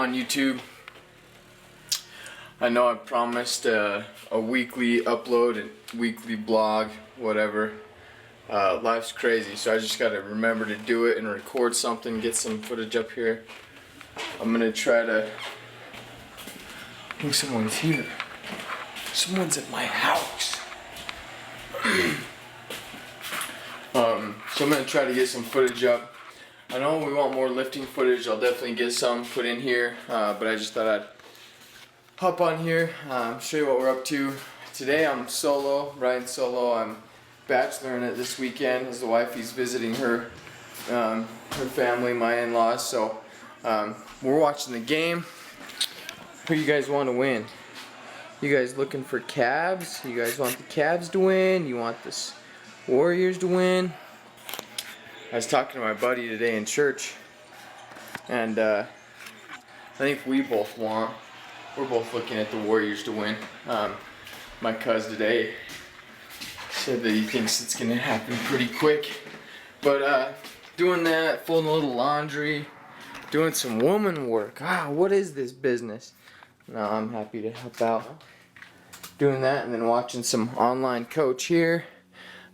on YouTube. I know I promised a weekly upload and weekly blog, whatever. Life's crazy, so I just gotta remember to do it and record something, get some footage up here. I'm gonna try to... Oh, someone's here. Someone's at my house. So I'm gonna try to get some footage up. I know we want more lifting footage. I'll definitely get some put in here, but I just thought I'd hop on here, show you what we're up to. Today I'm solo, riding solo. I'm bacheloring it this weekend as the wifey's visiting her family, my in-laws. So we're watching the game. Who you guys want to win? You guys looking for Cavs? You guys want the Cavs to win? You want the Warriors to win? I was talking to my buddy today in church, and I think we both want. We're both looking at the Warriors to win. My cuz today said that he thinks it's gonna happen pretty quick. But doing that, folding a little laundry, doing some woman work. What is this business? No, I'm happy to help out. Doing that and then watching some online coach here.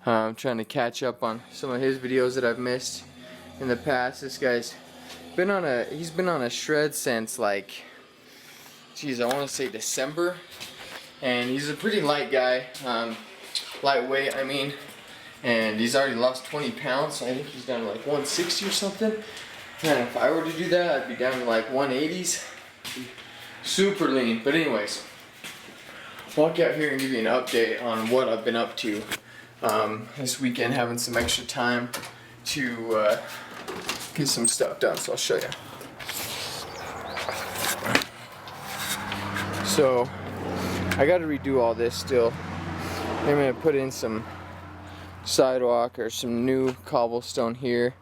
I'm trying to catch up on some of his videos that I've missed in the past. This guy's been on a shred since like, geez, I want to say December. And he's a pretty light guy, lightweight I mean, and he's already lost 20 pounds, so I think he's down to like 160 or something. And if I were to do that, I'd be down to like 180s. Super lean. But anyways, walk out here and give you an update on what I've been up to this weekend, having some extra time to get some stuff done, so I'll show you. So I got to redo all this still. I'm going to put in some sidewalk or some new cobblestone here.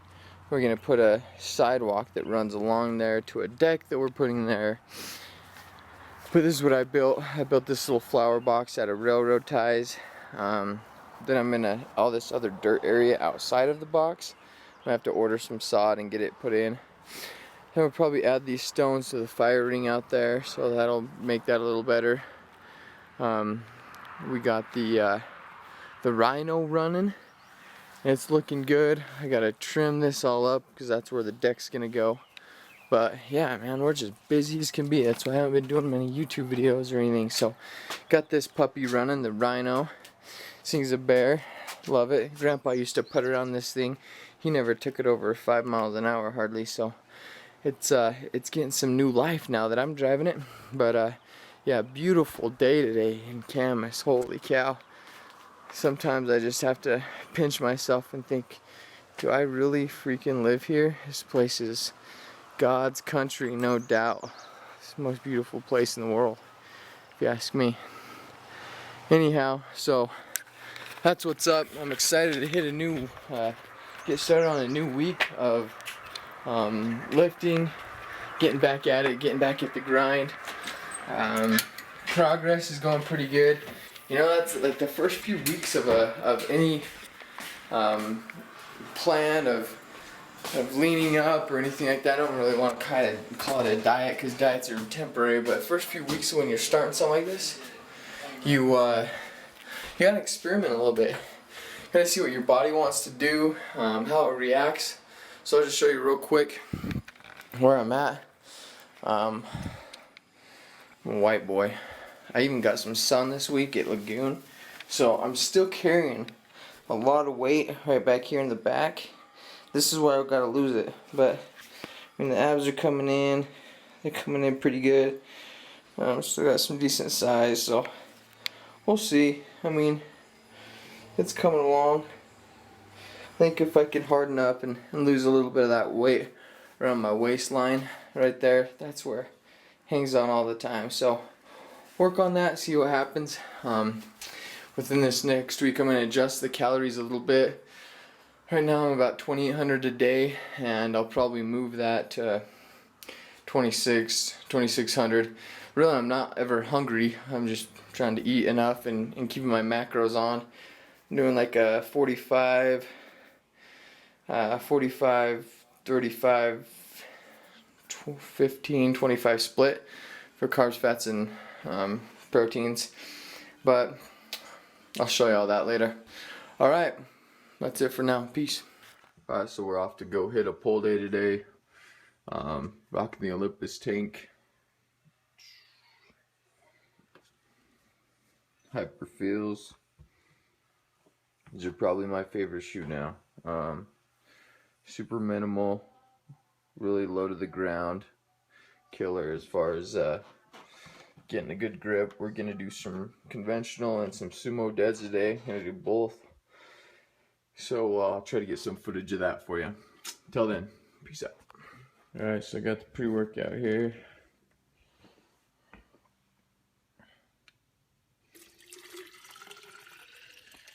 We're going to put a sidewalk that runs along there to a deck that we're putting there. But this is what I built. I built this little flower box out of railroad ties. Then I'm in all this other dirt area outside of the box. I'm gonna have to order some sod and get it put in. Then we'll probably add these stones to the fire ring out there, so that'll make that a little better. We got the rhino running. It's looking good. I gotta trim this all up because that's where the deck's gonna go. But yeah, man, we're just busy as can be. That's why I haven't been doing many YouTube videos or anything. So got this puppy running, the rhino. This thing's a bear. Love it. Grandpa used to put around this thing. He never took it over 5 miles an hour hardly, so it's getting some new life now that I'm driving it. But yeah, beautiful day today in Camas. Holy cow. Sometimes I just have to pinch myself and think, do I really freaking live here? This place is God's country, no doubt. It's the most beautiful place in the world, if you ask me. Anyhow, so that's what's up. I'm excited to hit a new, get started on a new week of lifting, getting back at it, getting back at the grind. Progress is going pretty good. You know, that's like the first few weeks of any plan of leaning up or anything like that. I don't really want to kind of call it a diet because diets are temporary, but first few weeks when you're starting something like this, you gotta experiment a little bit. You gotta see what your body wants to do, how it reacts. So I'll just show you real quick where I'm at. I'm a white boy. I even got some sun this week at Lagoon, so I'm still carrying a lot of weight right back here in the back. This is where I've got to lose it, but I mean the abs are coming in. They're coming in pretty good. Still got some decent size, so we'll see. I mean, it's coming along. I think if I can harden up and lose a little bit of that weight around my waistline right there, that's where it hangs on all the time. So work on that, see what happens. Within this next week, I'm going to adjust the calories a little bit. Right now I'm about 2,800 a day, and I'll probably move that to 2,600. Really, I'm not ever hungry. I'm just trying to eat enough and keeping my macros on. I'm doing like a 45, 35, 15-25 split for carbs, fats, and proteins. But I'll show you all that later. Alright, that's it for now. Peace. Alright, so we're off to go hit a pull day today. Rocking the Olympus tank. Hyper feels. These are probably my favorite shoe now. Super minimal, really low to the ground. Killer as far as getting a good grip. We're gonna do some conventional and some sumo deads today. Gonna do both. So I'll try to get some footage of that for you. Till then, peace out. Alright, so I got the pre-workout here.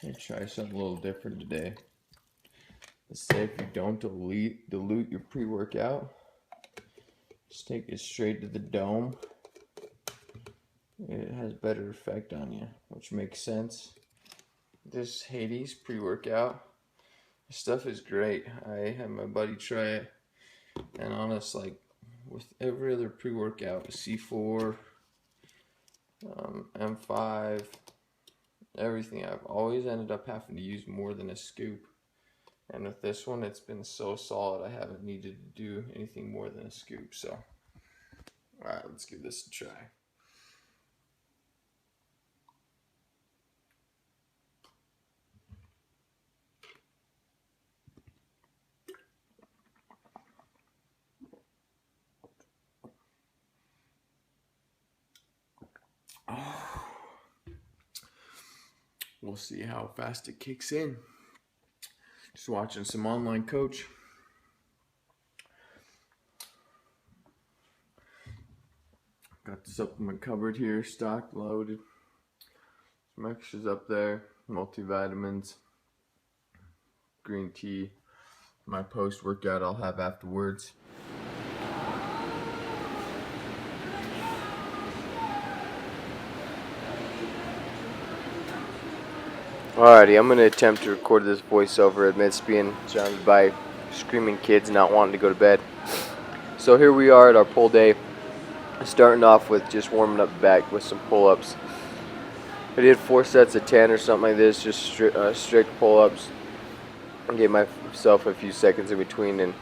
I'm gonna try something a little different today. Let's say if you don't dilute your pre-workout, just take it straight to the dome. It has better effect on you, which makes sense. This Hades pre-workout, this stuff is great. I had my buddy try it, and honest, like with every other pre-workout, C4, M5, everything, I've always ended up having to use more than a scoop. And with this one, it's been so solid, I haven't needed to do anything more than a scoop. So, alright, let's give this a try. Oh. We'll see how fast it kicks in. Just watching some online coach. Got the supplement covered here, stocked, loaded. Some extras up there, multivitamins, green tea. My post-workout I'll have afterwards. Alrighty, I'm going to attempt to record this voiceover amidst being surrounded by screaming kids not wanting to go to bed. So here we are at our pull day, starting off with just warming up the back with some pull-ups. I did 4 sets of 10 or something like this, just strict pull-ups. I gave myself a few seconds in between, and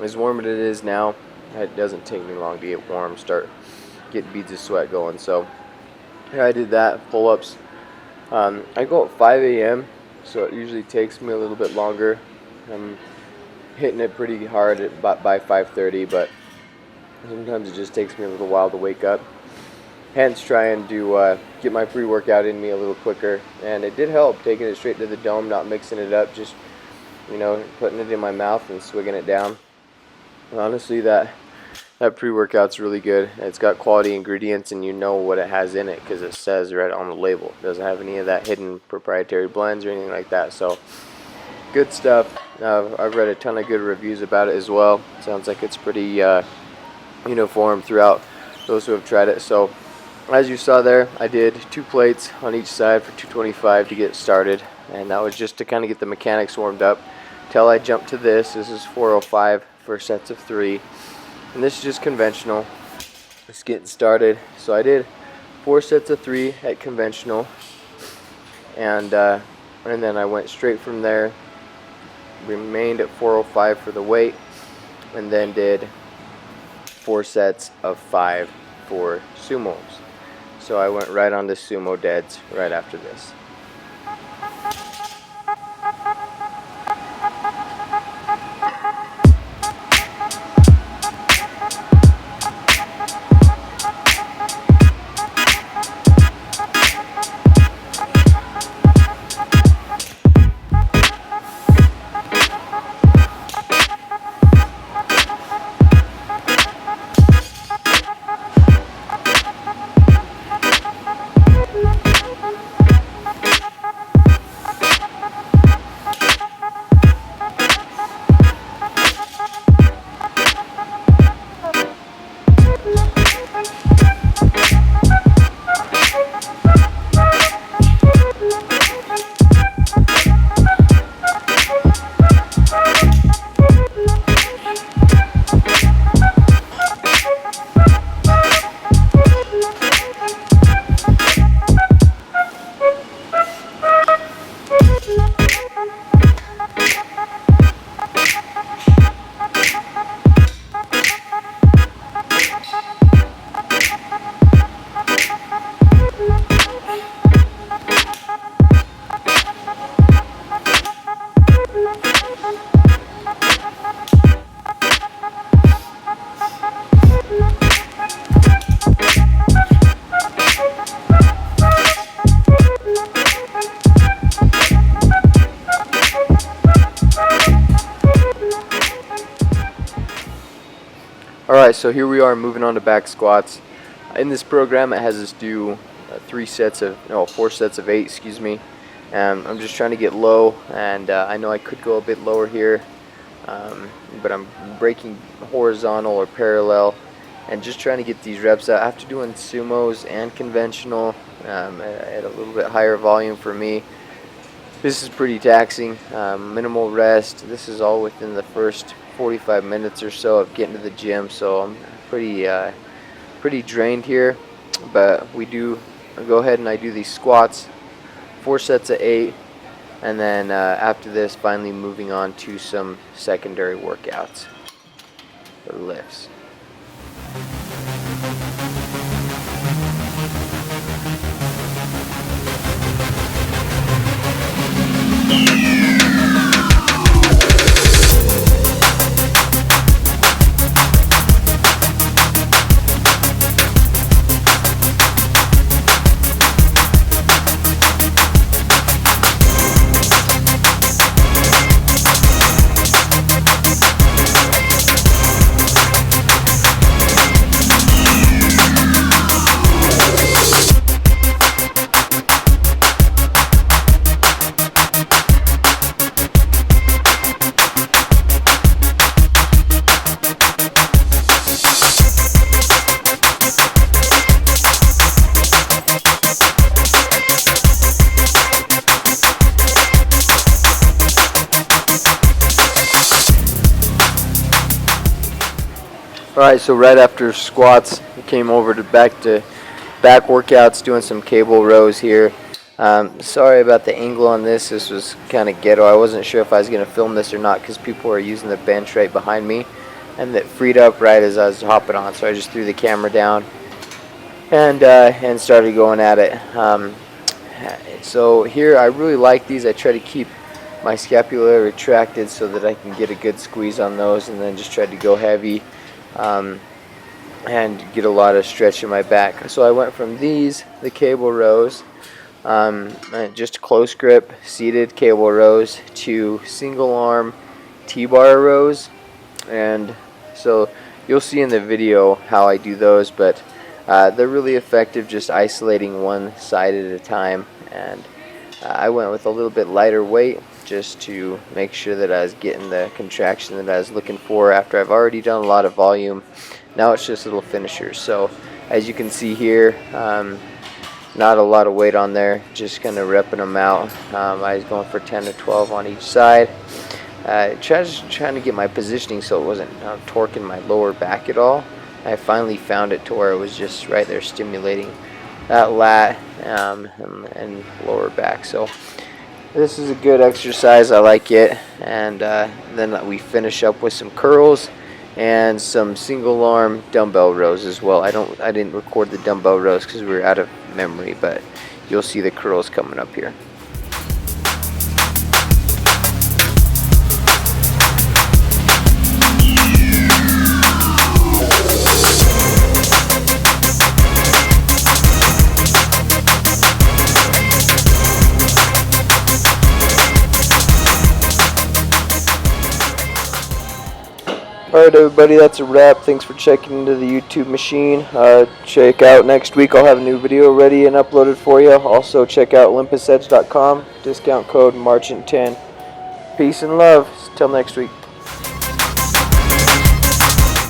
as warm as it is now, it doesn't take me long to get warm, start getting beads of sweat going. So yeah, I did that, pull-ups. I go at 5 a.m., so it usually takes me a little bit longer. I'm hitting it pretty hard by 5:30, but sometimes it just takes me a little while to wake up. Hence, trying to get my pre-workout in me a little quicker. And it did help, taking it straight to the dome, not mixing it up, just, you know, putting it in my mouth and swigging it down. And honestly, that pre-workout's really good. It's got quality ingredients, and you know what it has in it because it says right on the label. It doesn't have any of that hidden proprietary blends or anything like that. So good stuff. I've read a ton of good reviews about it as well. Sounds like it's pretty uniform throughout those who have tried it. So as you saw there, I did 2 plates on each side for 225 to get started, and that was just to kind of get the mechanics warmed up till I jumped to this. This is 405 for sets of 3. And this is just conventional. Just getting started. So I did 4 sets of 3 at conventional, and then I went straight from there. Remained at 405 for the weight, and then did 4 sets of 5 for sumos. So I went right on to sumo deads right after this. Alright, so here we are moving on to back squats. In this program it has us do 4 sets of 8, excuse me. I'm just trying to get low, and I know I could go a bit lower here, but I'm breaking horizontal or parallel and just trying to get these reps out. After doing sumos and conventional at a little bit higher volume for me, this is pretty taxing. Minimal rest. This is all within the first 45 minutes or so of getting to the gym, so I'm pretty drained here. But we do go ahead and I do these squats, 4 sets of 8, and then after this, finally moving on to some secondary workouts or lifts. Alright, so right after squats, we came over to back workouts, doing some cable rows here. Sorry about the angle on this. This was kind of ghetto. I wasn't sure if I was going to film this or not because people were using the bench right behind me, and that freed up right as I was hopping on. So I just threw the camera down and started going at it. So here I really like these. I try to keep my scapula retracted so that I can get a good squeeze on those, and then just try to go heavy. And get a lot of stretch in my back. So I went from these, the cable rows, just close grip seated cable rows, to single arm T-bar rows, and so you'll see in the video how I do those, but they're really effective just isolating one side at a time. And I went with a little bit lighter weight just to make sure that I was getting the contraction that I was looking for after I've already done a lot of volume. Now it's just little finishers. So as you can see here, not a lot of weight on there, just kind of repping them out. I was going for 10 to 12 on each side. Trying to get my positioning so it wasn't torquing my lower back at all. I finally found it to where it was just right there stimulating that lat and lower back. So this is a good exercise. I like it. And then we finish up with some curls and some single arm dumbbell rows as well. I didn't record the dumbbell rows because we were out of memory, but you'll see the curls coming up here. Alright everybody, that's a wrap. Thanks for checking into the YouTube machine. Check out next week. I'll have a new video ready and uploaded for you. Also check out OlympusEdge.com. Discount code Marchant10. Peace and love. Till next week.